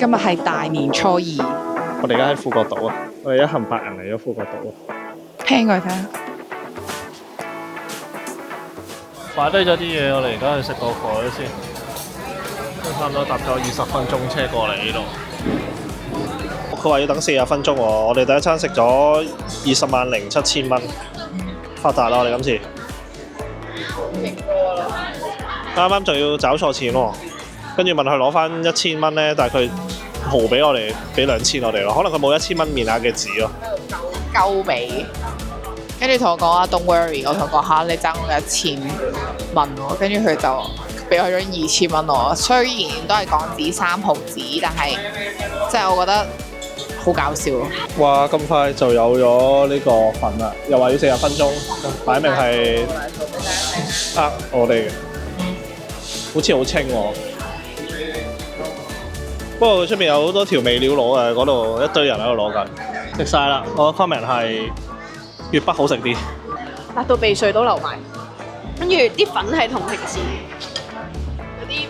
今日係大年初二，我哋而家喺富國島啊！我哋一行8人嚟咗富國島啊！聽過睇下。擺低咗啲嘢，我哋而家去食個火先。都差唔多搭咗20分鐘車過嚟呢度。佢話要等40分鐘喎，我哋第一餐食咗2007,000蚊，發達啦！我哋今次。啱啱仲要找錯錢喎，跟住問佢攞翻1000蚊咧，但係佢豪俾我哋，俾2000我哋咯。可能佢冇1000蚊面額嘅紙咯。鳩尾，跟住同我講啊 ，Don't worry，我同佢講嚇，你爭我1000蚊喎，跟住佢就俾我咗2000蚊我。雖然都係港紙3毫紙，但係即係我覺得好搞笑咯。哇！咁快就有咗呢個粉啦，又話要40分鐘，擺明係我哋嘅，好似好清喎。不過佢出邊有好多調味料攞嘅，嗰度一堆人喺度攞緊。食晒啦，我 comment 係粵北好食啲，辣到鼻水都流埋。跟住啲粉係同平時嗰啲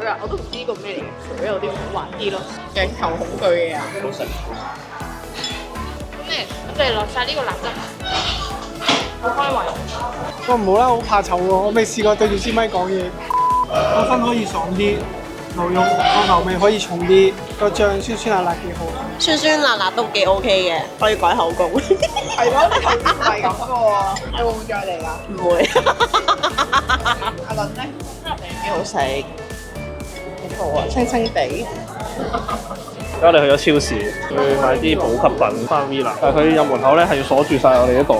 餈啊，我都唔知呢個咩嚟嘅，餈有啲滑啲咯。鏡頭恐懼嘅人，好食。咩？我哋落晒呢個辣汁，好開胃。我唔好啦，好怕醜喎，我未試過對住支咪講嘢。個分可以爽啲，牛肉個牛味可以重啲，個醬酸酸辣辣幾好。酸酸辣辣都幾 OK 嘅，可以改口供。係咯，你頭先唔係咁嘅喎，你會唔會再嚟㗎？唔會。阿倫咧，幾好食，幾好啊，清清地。而家我哋去咗超市，去買啲補給品翻 Villa，但係佢入門口咧係要鎖住晒我哋啲袋。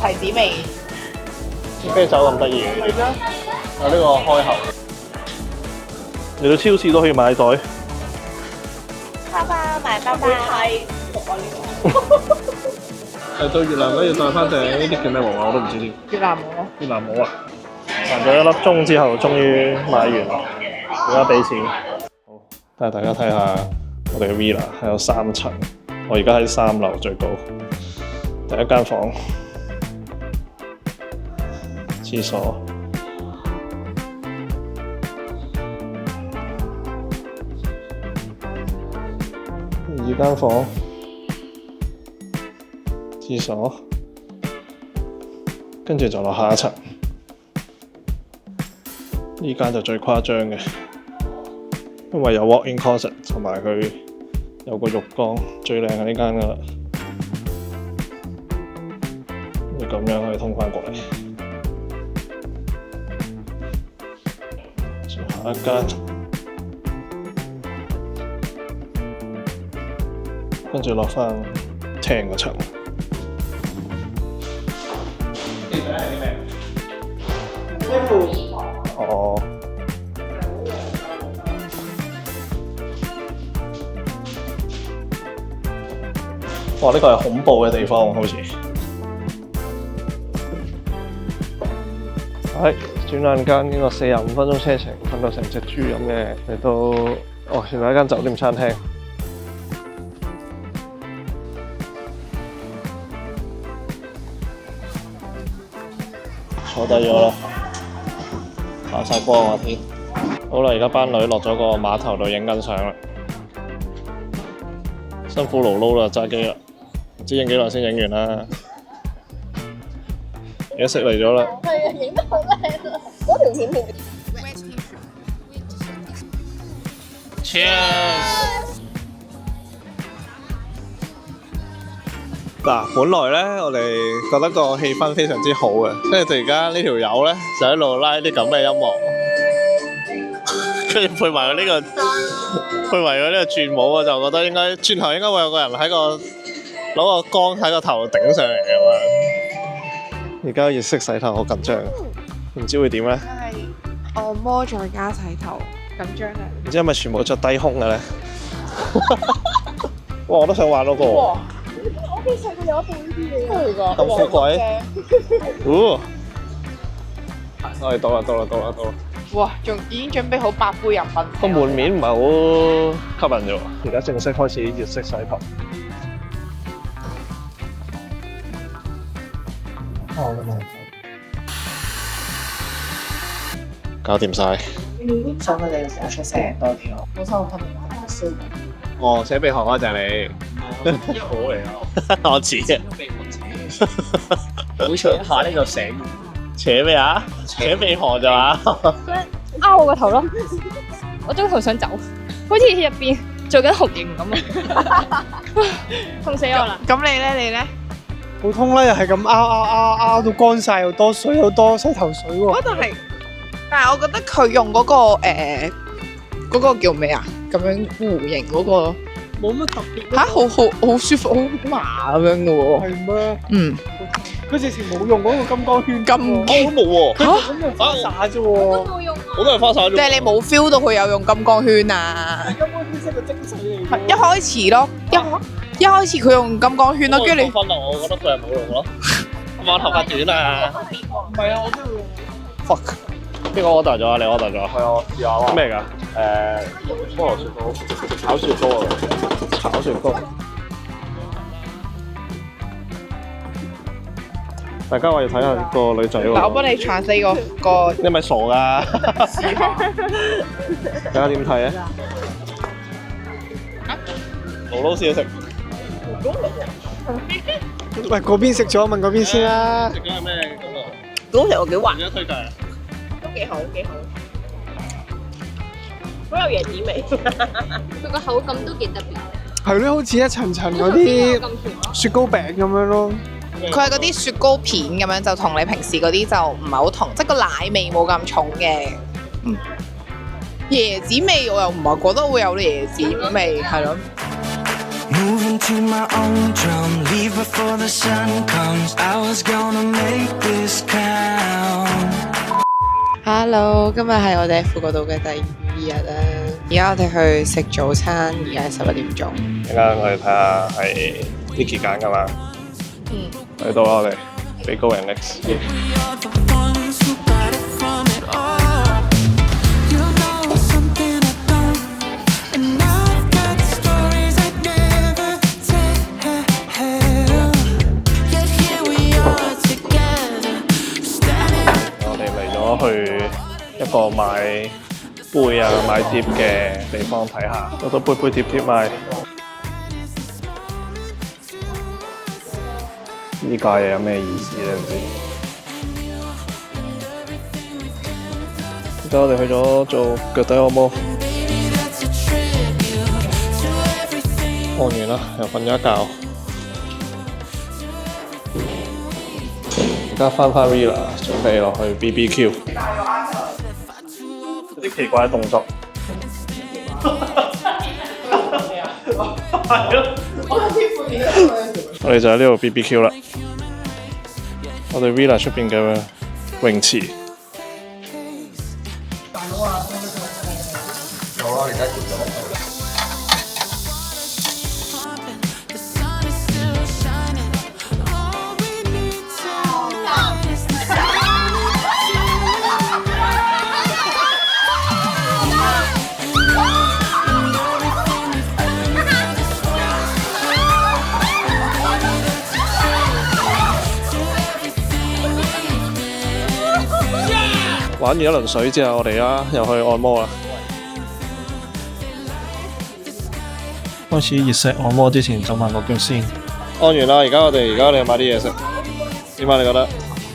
提子味，啲啤酒咁得意嘅，有呢個開口。嚟到超市都可以買袋。包包買包包。嚟到越南咧要帶翻頂呢啲叫咩帽啊？我都唔知添。越南冇咯。越南帽啊！行咗1粒鐘之後，終於買完啦，而家俾錢。好，帶大家睇下我哋嘅 Villa 係有3層，我而家喺3樓最高，第一間房，廁所。2間房，廁所，跟住就落下一層。呢間就最誇張嘅，因為有 walk-in closet 同埋佢有個浴缸，最靚嘅呢間噶啦。你咁樣可以通翻過嚟。下一間。跟住落翻廳嗰層。哦。哇！呢個係恐怖嘅地方，好似。係轉眼間經過45分鐘車程，瞓到成隻豬咁嘅嚟到，哦，原來係一間酒店餐廳。坐低咗啦，打晒光啊天！好啦，而家班女落咗個碼頭度影緊相啦，辛苦勞勞啦，揸機啦，唔知影幾耐先影完啦。而家食嚟咗啦。係啊，影得好靚啊！嗰條片片。Cheers！嗱，本來咧我哋覺得個氣氛非常之好嘅，跟住突然間呢條友咧就喺度拉啲咁嘅音樂，跟住配埋佢呢個轉舞，我就覺得應該轉頭應該會有個人喺個攞個缸喺個頭頂上嚟嘅咁樣。而家要識洗頭，好緊張，唔知會點咧？係按摩再加洗頭，緊張啊！唔知係咪全部着低胸嘅咧？哇！我都想玩嗰個。我其實佢有一部呢啲嘢㗎。咁富貴？哦！我哋到啦！哇，仲已經準備好8杯飲品。個門面唔係好吸引啫喎。而家正式開始粵式洗頭。搞掂晒。手佢哋成日出聲多啲咯。冇錯，我同你講，哦，扯鼻鼾嗰隻你。我嚟啊！我似嘅。每扯一下咧就醒。扯咩啊？扯鼻鼾就話。拗我個頭咯，我將個頭想走，好似入邊做緊酷刑咁啊！痛死我啦！咁你咧？你咧？普通啦，又係咁拗到乾晒，又多水，又多洗頭水喎。但係我覺得佢用嗰、嗰個叫咩啊？咁樣弧形嗰、個冇乜特別。好舒服，好麻咁樣嘅喎。係咩？嗯，佢直情冇用嗰個金剛圈。金我都冇喎。咁就花灑啫喎。冇用啊！我都係花灑啫。即係你冇 feel 到佢有用金剛圈啊？金剛圈係個精髓嚟嘅。一開始咯，一開始佢用金剛圈咯，跟住你分啦，我覺得佢係冇用咯。我頭髮短啊。唔係啊，我都會用。 Fuck！ 邊個 order 咗啊？你 order 咗？係啊，我試下啦。咩㗎？菠蘿雪糕，炒雪糕啊！炒雪糕。大家話要睇下個女仔喎。嗱，我幫你 translate 個你係咪傻㗎？大家點睇啊？老老試食。喂，嗰邊食咗，問嗰邊先啦。食咗係咩咁啊？嗰條我幾滑，而家推介啊？都幾好，好有椰子味。佢個口感都幾特別，係咯，好似一層層嗰啲雪糕餅咁樣咯。佢係嗰啲雪糕片咁樣，就同你平時嗰啲就唔係好同，即係個奶味冇咁重嘅。椰子味我又唔係覺得會有椰子味，係咯。Moving to my own drum, leave before the sun comes. I was gonna make this count. Hello， 今日係我哋喺富國島嘅第2日啦。而家我哋去食早餐，而家係11點鐘。陣間我哋睇下係 Niki 揀㗎嘛？睇到啦，我哋俾高人 X。 We are the ones who got it from it all. You know something I don't, and I've got stories I'd never tell. Yet here we are together, standing. 我哋嚟咗去一個買杯啊、買碟嘅地方睇下，好多杯碟賣。呢家嘢有咩意思咧？唔知。而家我哋去咗做腳底按摩，按完啦，又瞓咗一覺。而家翻 Villa， 準備落去 BBQ。有啲奇怪嘅動作。我哋就喺呢度 BBQ 啦。我哋 Villa 出邊嘅泳池。The sun is still shining. All we need to is the sun. 玩完一輪水之後，我哋而家又去按摩啦。開始熱石按摩之前，就問個腳先。按完啦，而家我哋去買啲嘢食。點解你覺得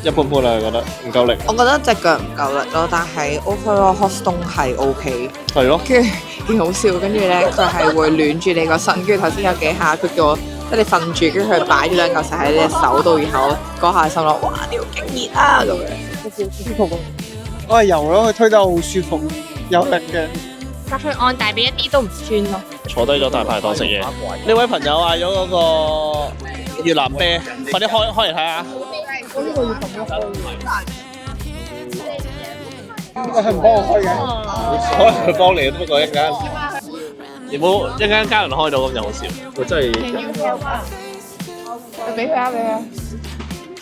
一般般啊？你覺得唔夠力？我覺得隻腳唔夠力咯，但係 overall hot stone 係 OK。係咯。跟住勁好笑，跟住咧佢係會暖住你個身，跟住頭先有幾下佢叫我即係你瞓住，跟住佢擺咗兩嚿石喺你隻手度，然後嗰下心諗哇屌勁熱啊咁樣。我係油咯，佢推得好舒服，有力嘅。搭去按大髀一啲都唔酸咯。坐低咗大排檔食嘢。呢位朋友嗌咗嗰個越南啤，快啲開嚟睇下。佢唔幫我開嘅。可能佢幫你，不過一陣間，你冇一陣間家人開到咁就好笑。佢真係俾佢啊，俾佢啊。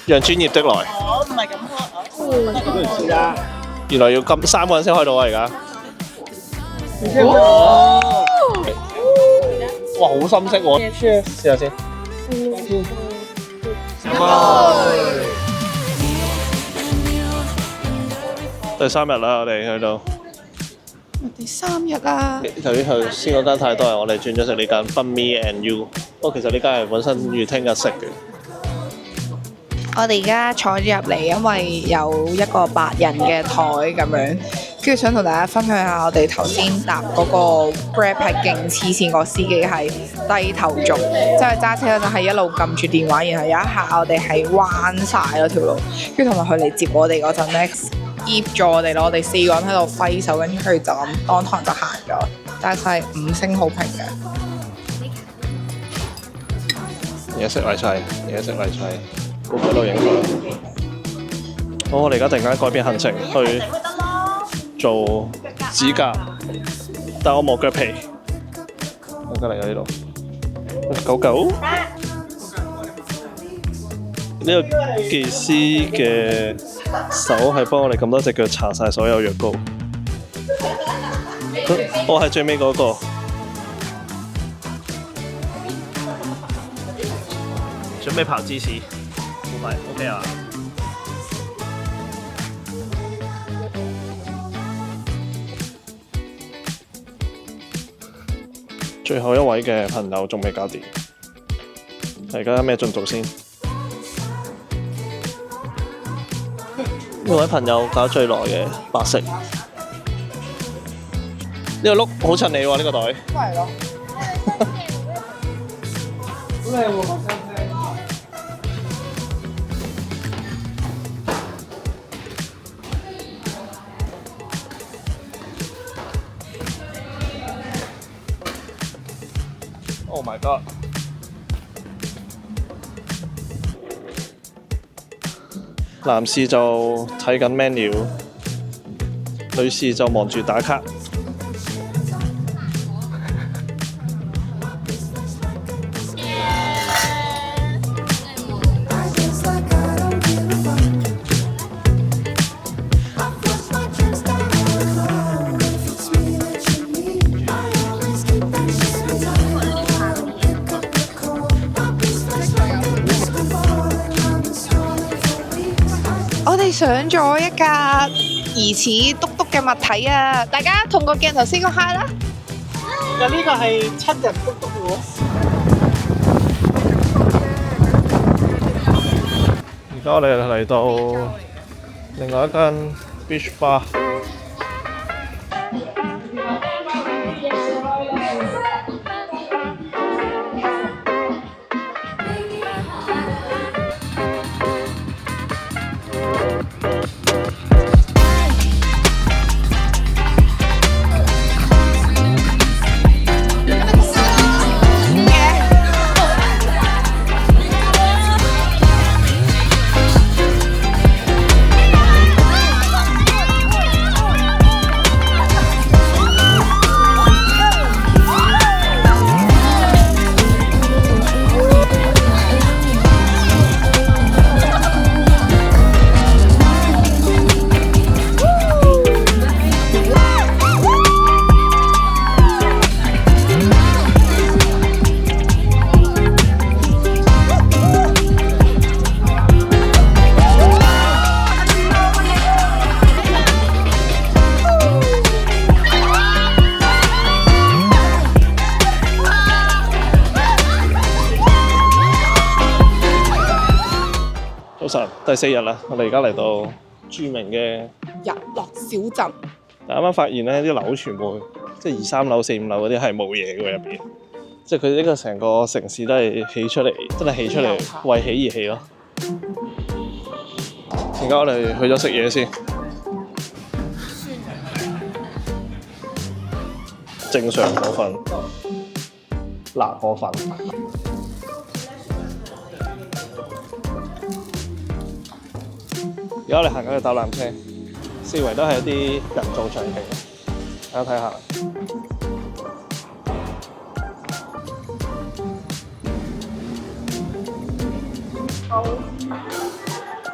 讓專業的來。我唔係咁開。原來要咁3個人先開到啊！而家。哇！好深色喎。試下先。第3日啦，我哋去到。第3日啦。由於頭先嗰間太多人，我哋轉咗食呢間 Bun Me and You。不過其實呢間係本身預聽日食嘅。我哋而家坐咗入嚟，因為有一個8人嘅台咁樣，跟住想同大家分享下我哋頭先搭嗰個 Grab 係勁黐線，個司機係低頭族，即係揸車嗰陣係一路撳住電話，然後有一下我哋係彎晒嗰條路，跟住同埋佢嚟接我哋嗰陣咧，醃咗我哋咯，我哋4個人喺度揮手，跟住佢就咁當堂就行咗，但係5星好評嘅。而家食嚟齊，個個都影相。好，我哋而家突然間改變行程去做指甲，但我冇腳皮。我隔離喺呢度，狗狗。呢個技師嘅手係幫我哋咁多隻腳搽晒所有藥膏。我係最尾嗰個。準備刨芝士，好快 ，OK 啊！最後一位嘅朋友仲未搞掂，而家咩進度先？呢位朋友搞最耐嘅白色，呢個碌好襯你喎，呢個袋。係咯。好靚喎！ Oh my god！ 男士就睇緊 menu， 女士就望住打卡。我哋上咗一架疑似篤篤嘅物體啊！大家同個鏡頭先個 hi 啦。有呢個係7人篤篤喎。而家我哋嚟到另外一間 beach bar。早晨，第4日啦，我哋而家嚟到著名嘅日落小鎮。但啱啱發現咧，啲樓全部即係2、3樓、4、5樓嗰啲係冇嘢嘅喎入邊，即係佢呢個成個城市都係起出嚟，真係起出嚟為起而起咯。而家我哋去咗食嘢先，正常河粉、辣河粉。而家我哋行緊去搭纜車，四圍都係一啲人造場景，大家睇下。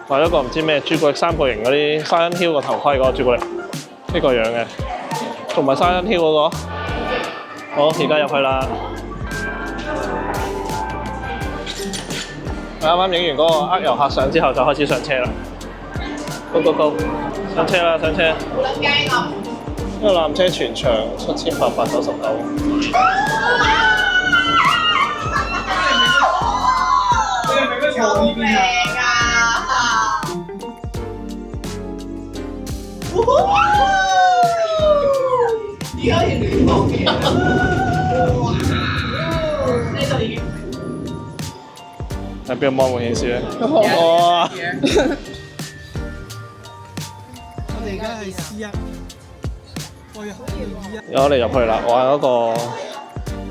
買咗個唔知咩朱古力3角形嗰啲 Silent Hill 個頭盔嗰個朱古力，呢個樣嘅，同埋 Silent Hill 嗰個。好，而家入去啦。啱啱影完嗰個遊客相之後，就開始上車啦。Go go go！上車啦，上車！呢個纜車全長7899。坐呢邊啊！喺邊個芒會顯示咧？哇！我哋而家係 C1，我哋我哋入去啦，玩嗰個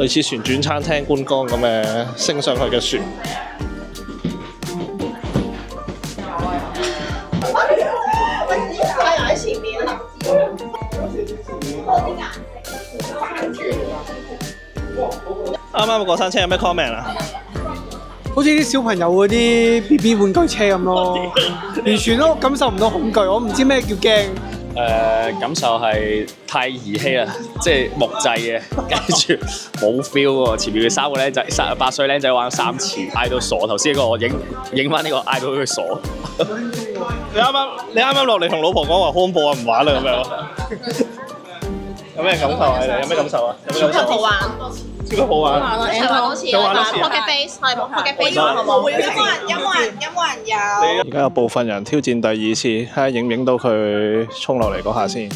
類似旋轉餐廳觀光咁嘅升上去嘅船。喺前面啊！啱啱過山車有咩 comment 啊？好似啲小朋友嗰啲 BB 玩具車咁咯，完全都感受唔到恐懼，我唔知咩叫驚。感受係太兒戲啦，即係木製嘅，跟住冇 feel 喎。前面嘅3個僆仔，8歲僆仔玩咗3次，嗌到傻。頭先嗰個我影翻呢個嗌到佢傻。你啱啱落嚟同老婆講話好恐怖啊，唔玩啦咁樣。有咩感受啊？有咩感受啊？有咩感受？好玩，超級好玩。一齊玩多次啊！但係 Pocket Face 係冇 Pocket Face 好冇？有冇人有？而家有部分人挑戰第2次，睇下影唔影到佢衝落嚟嗰下先。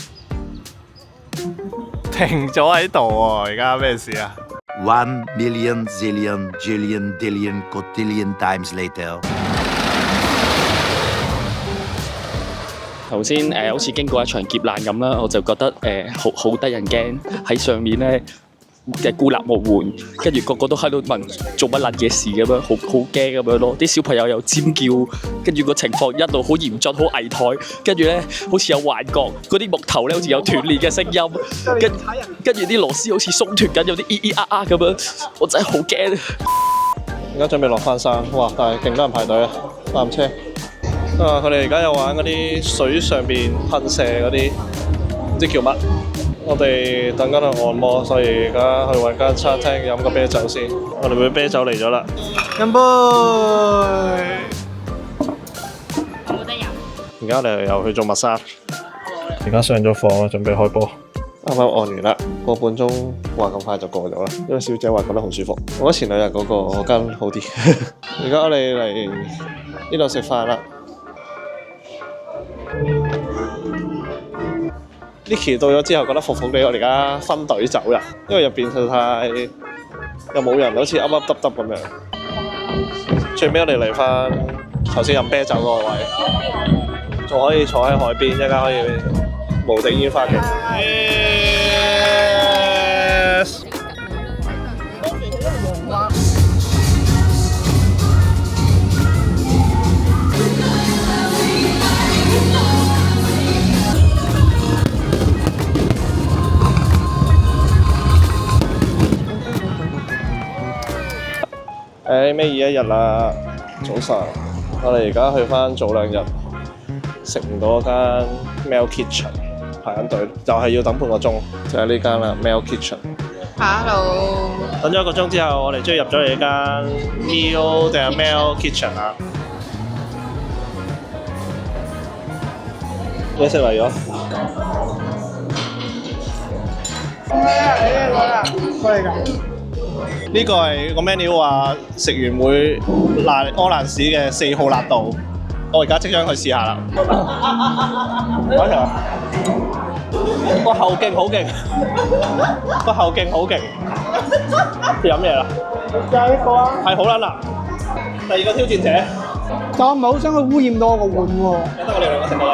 停咗喺度喎！而家咩事啊？ 1 million zillion jillion dillion cotillion times later。頭先好似經過一場劫難咁啦，我就覺得好得人驚，喺上面咧嘅孤立無援，跟住個個都喺度問做乜撚嘢事咁樣，好驚咁樣咯。啲小朋友又尖叫，跟住個情況一度好嚴峻，好危殆，跟住咧好似有幻覺，嗰啲木頭咧好似有斷裂嘅聲音，跟住啲螺絲好似鬆脱緊，有啲咁樣，我真係好驚。而家準備落翻山，哇！但係勁多人排隊啊，纜車。佢哋而家有玩嗰啲水上邊噴射嗰啲，唔知叫乜。我哋等緊去按摩，所以而家去揾間餐廳飲個啤酒先。我哋杯啤酒嚟咗啦，飲杯。冇得飲。而家我哋又去做massage。而家上咗房啦，準備開波。啱啱按完啦，個半鐘話咁快就過咗啦。因為小姐話覺得好舒服，我覺得前2日嗰間好啲。而家我哋嚟呢度食飯啦。Nicky 到咗之後覺得服服地，我哋而家分隊走人，因為入邊實在又冇人，好似噏噏耷耷咁樣。最尾我哋嚟翻頭先飲啤酒嗰個位，仲可以坐喺海邊，一間可以無敵煙花景。Yes！尾2日啦，早晨，我哋而家去翻早2日，食唔到嗰間 Mel Kitchen， 排緊隊，就係要等半個鐘，就係呢間啦 Mel Kitchen。Hello。等咗1個鐘之後，我哋終於入咗嚟呢間 Mel 定係 Mel Kitchen 啦。嘢食嚟咗。過嚟㗎。呢個係個 menu 話食完會屙爛屎嘅4號辣度，我而家即將去試下啦。攞嚟，個後勁好勁，個後勁好勁。飲嘢啦？就係呢個啊。係好撚難。第2個挑戰者。但我唔係好想去污染到我個碗喎。得我哋2個食到啦。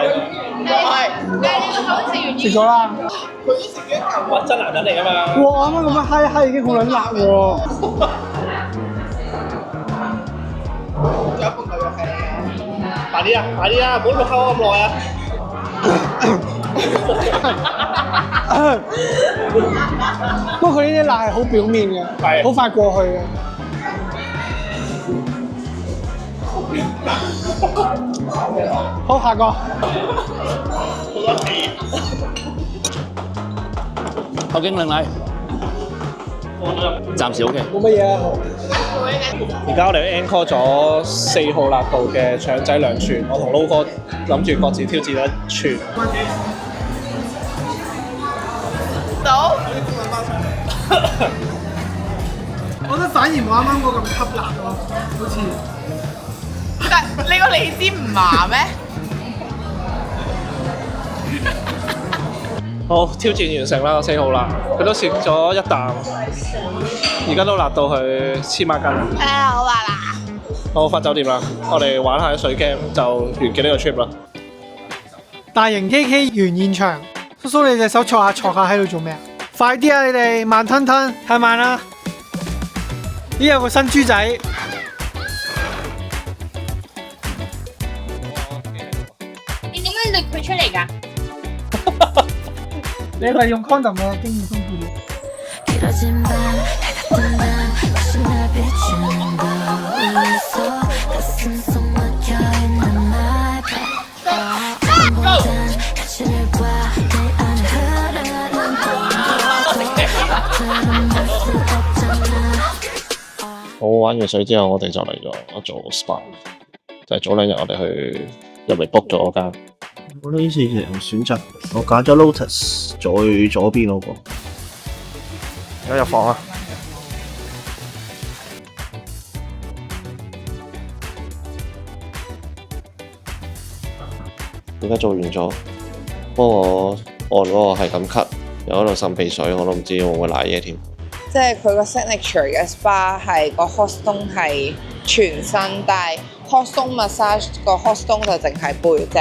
食咗啦。哇！真男人嚟㗎嘛。哇！啱啱咁樣嗨已經好撚辣喎。快啲啊！快啲啊！唔好喺度睺咁耐啊！不過佢呢啲辣係好表面嘅，好快過去嘅。好，下個。後勁靚麗，暫時 OK。冇乜嘢啊。而家我哋 encore 咗4號辣度嘅腸仔2串，我同撈哥諗住各自挑戰1串。到？我覺得反而冇啱啱嗰咁吸辣咯，好似。但你個脷尖唔麻咩？好，挑戰完成啦，我4號啦，佢都食咗一啖，而家都辣到佢黐孖筋啦。好辣啦！好，返酒店啦，我哋玩下水 game 就完結呢個 trip 啦。大型 KK 完現場，叔叔你隻手坐下喺度做咩啊？快啲啊你哋，慢吞吞，太慢啦！呢有個新豬仔，你點解拎佢出嚟㗎？你係用 condom 嘅經驗豐富啲。 길어진 밤 같은 밤 혹시 날 비추는 거 위에서 가슴 속 막혀있는 말 반복된 가치를 봐 내 안에 흐르는 공기처럼 볼수 없잖아 好，玩完水之後，我哋就嚟咗做 SPA，就係早2日我哋去入嚟 book 咗嗰間。我呢次其實選擇，我揀咗 Lotus 最左邊嗰個。而家入房啦。而家做完咗，不過我按嗰個係咁咳，又喺度滲鼻水，我都唔知會唔會瀨嘢添。即係佢個 signature 嘅 spa 係個 hot stone 係全身，但係 hot stone massage 個 hot stone 就淨係背脊。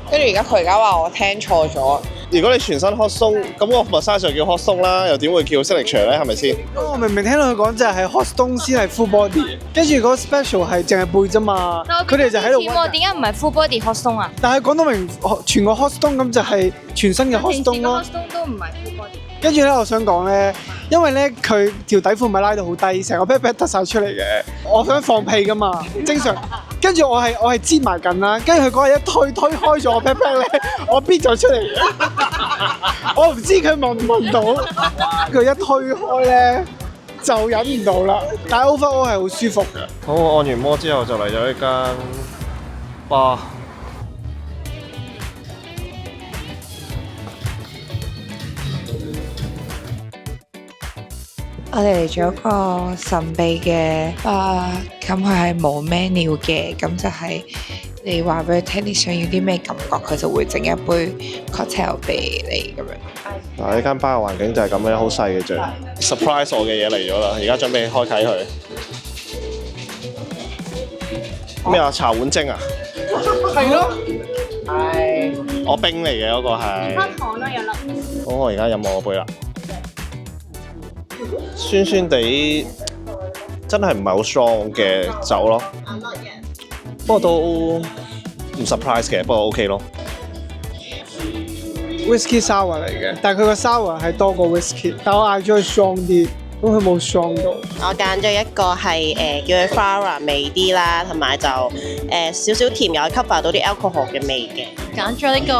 跟住而家話我聽錯咗。如果你全身 hot stone，咁個 massage 就叫 hot stone 啦，又點會叫 signature 咧？係咪先？我明明聽到佢講就係 hot stone 先係 full body， 跟住嗰個 special 係淨係背啫嘛。佢哋就喺度喎，點解唔係 full body hot stone 啊？但係講到明全個 hot stone 咁就係全身嘅 hot stone 咯。hot stone 都唔係 full body。跟住咧，我想講咧，因為咧佢條底褲咪拉到好低，成個 pat pat 突晒出嚟嘅。我想放屁噶嘛，正常。跟住我係擠埋緊啦，跟住佢嗰日一推開咗我 pat pat 咧，我逼咗出嚟。我唔知佢聞唔聞到，佢一推開咧就忍唔到啦。但係 overall 係好舒服嘅。好，我按完摩之後就嚟咗一間 bar。我哋嚟咗個神秘嘅咁佢係冇 menu 嘅，咁就係你話俾佢聽你想要啲咩感覺，佢就會整一杯 cocktail 俾你咁樣。嗱，呢間 bar 嘅環境就係咁樣，好細嘅啫。surprise 我嘅嘢嚟咗啦，而家準備開啟佢。咩啊？茶碗蒸啊？係咯。係。我冰嚟嘅嗰個係。翻糖咯，有粒。好，我而家飲我個杯啦。酸酸地，真係唔係好 strong 嘅酒咯。不過都唔 surprise 嘅，不過 OK 咯。Whisky sour 嚟嘅，但係佢個 sour 係多過 whisky，但我嗌咗佢 strong 啲，咁佢冇 strong 到。我揀咗一個係叫佢 flower 味啲啦，同埋就少少甜又 cover 到啲 alcohol 嘅味嘅。揀咗呢個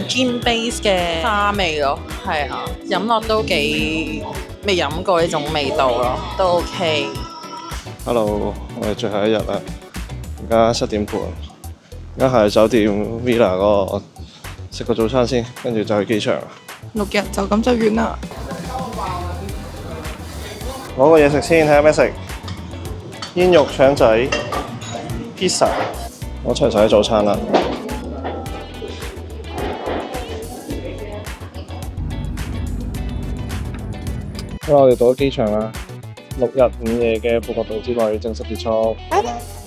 gin base 嘅花味咯，係啊，飲落都幾未飲過呢種味道咯，都 OK。Hello， 我哋最後一日啦，而家7點半，而家係酒店 Villa 嗰個食個早餐先，跟住就去機場。6日就咁就完啦。攞個嘢食先，睇下咩食。煙肉腸仔、pizza， 我齊晒早餐啦。好啦，我哋到咗機場啦。6日5夜嘅富國島之旅正式結束。拜拜。